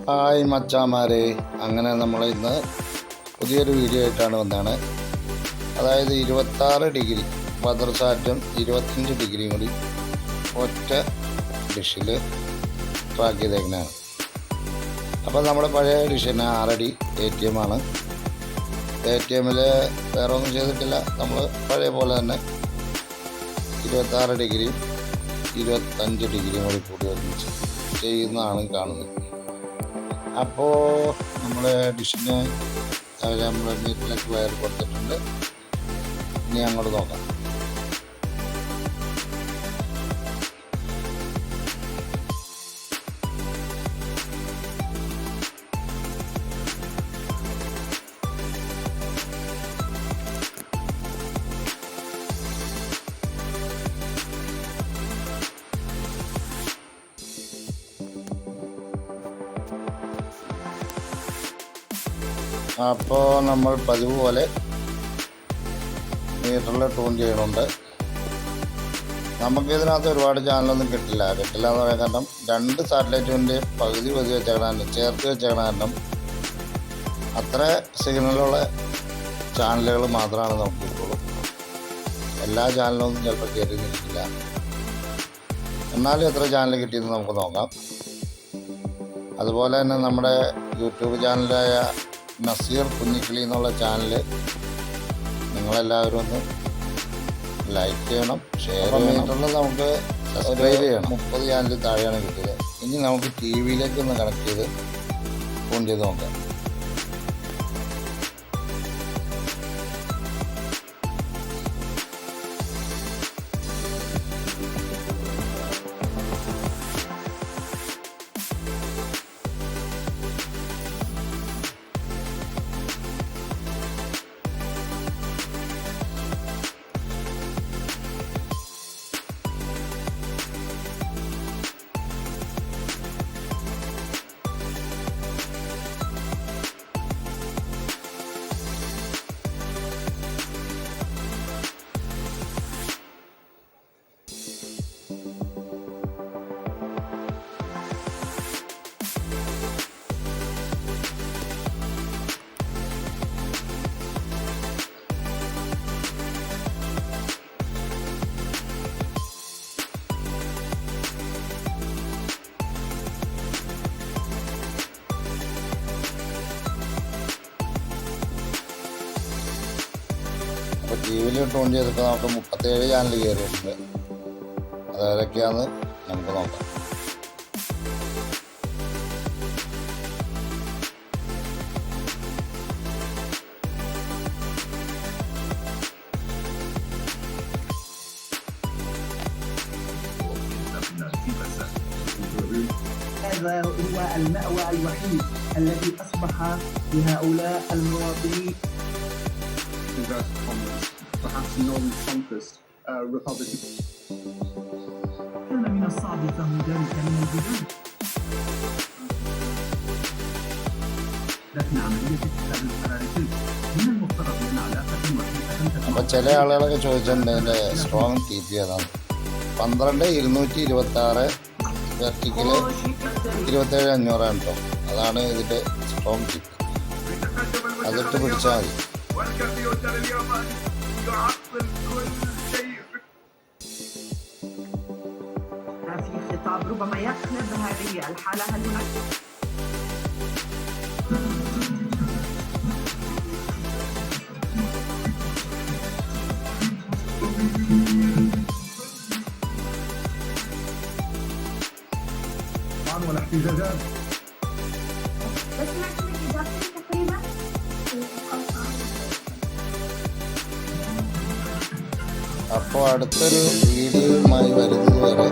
Hi മച്ചാമാരെ, അങ്ങനെ നമ്മൾ ഇന്ന് പുതിയൊരു വീഡിയോ ആയിട്ടാണ് വന്നതാണ്. അതായത് 26 ഡിഗ്രി ബദർസാറ്റും 25 ഡിഗ്രിയും കൂടി ഒറ്റ ഡിഷിൽ ട്രാക്ക് ചെയ്തേക്കുന്നതാണ്. അപ്പോൾ നമ്മുടെ പഴയ ഡിഷിന് 6 അടി ATM ആണ്. ATMൽ വേറെ ഒന്നും ചെയ്തിട്ടില്ല. നമ്മൾ പഴയ പോലെ തന്നെ 26 ഡിഗ്രിയും 25 ഡിഗ്രിയും കൂടി ഒരുമിച്ച് ചെയ്യുന്നതാണ് കാണുന്നത്. അപ്പോൾ നമ്മൾ ഡിഷിന് നമ്മൾ മീറ്റിലേക്ക് വയർ കൊടുത്തിട്ടുണ്ട്. ഇനി അങ്ങോട്ട് നോക്കാം. അപ്പോൾ നമ്മൾ പതിവ് പോലെ മീറ്ററിൽ ട്യൂൺ ചെയ്യണുണ്ട്. നമുക്കിതിനകത്ത് ഒരുപാട് ചാനലൊന്നും കിട്ടില്ല എന്ന് പറയാൻ കാരണം 2 സാറ്റലൈറ്റിൻ്റെ പകുതി വെച്ചേക്കണം, ചേർത്ത് വെച്ചേക്കണം. കാരണം അത്ര സിഗ്നലുള്ള ചാനലുകൾ മാത്രമാണ് നമുക്ക് കിട്ടുള്ളൂ. എല്ലാ ചാനലൊന്നും ചിലപ്പോൾ കയറി കിട്ടില്ല. എന്നാലും എത്ര ചാനൽ കിട്ടിയെന്ന് നമുക്ക് നോക്കാം. അതുപോലെ തന്നെ നമ്മുടെ യൂട്യൂബ് ചാനലായ നസീർ കുഞ്ഞിക്കിളി എന്നുള്ള ചാനൽ നിങ്ങളെല്ലാവരും ഒന്ന് ലൈക്ക് ചെയ്യണം, ഷെയർ ചെയ്യണം. നമുക്ക് സബ്സ്ക്രൈബ് ചെയ്യണം. 30 ചാനൽ താഴെയാണ് കിട്ടിയത്. ഇനി നമുക്ക് TV-യിലേക്ക് ഒന്ന് കണക്ട് ചെയ്ത് ഫോൺ ചെയ്ത് നോക്കാം. അപ്പോൾ TV-യിൽ ട്യൂൺ ചെയ്തിട്ട് നമുക്ക് 37 ചാനൽ കയറിയിട്ടുണ്ട്. അതേതൊക്കെയാണെന്ന് നമുക്ക് നോക്കാം. هذا هو المأوى الوحيد الذي أصبح لهؤلاء المواطنين. Perhaps non-conquest republic. كان من الصعب فهم ذلك من البداية. لكن عملية اتخاذ القرار تلك من المفترض أن علاقة وثيقة അപ്പോൾ ചില ആളുകളൊക്കെ ചോദിച്ചിട്ടുണ്ട് ഇതിൻ്റെ സ്ട്രോങ് TP ഏതാണ്. 12 226 വെർട്ടിക്കല് 27 500 ആണ് കേട്ടോ. അതാണ് ഇതിൻ്റെ സ്ട്രോങ് TP. അതിട്ട് പിടിച്ചാൽ മതി. والكمبيوتر الياباني يعطل كل شيء. في خطاب ربما يقلب هذه الحالة. هل هناك ولا احتجاجات؟ അപ്പോൾ അടുത്തൊരു വീഡിയോയുമായി വരുന്നത് വരെ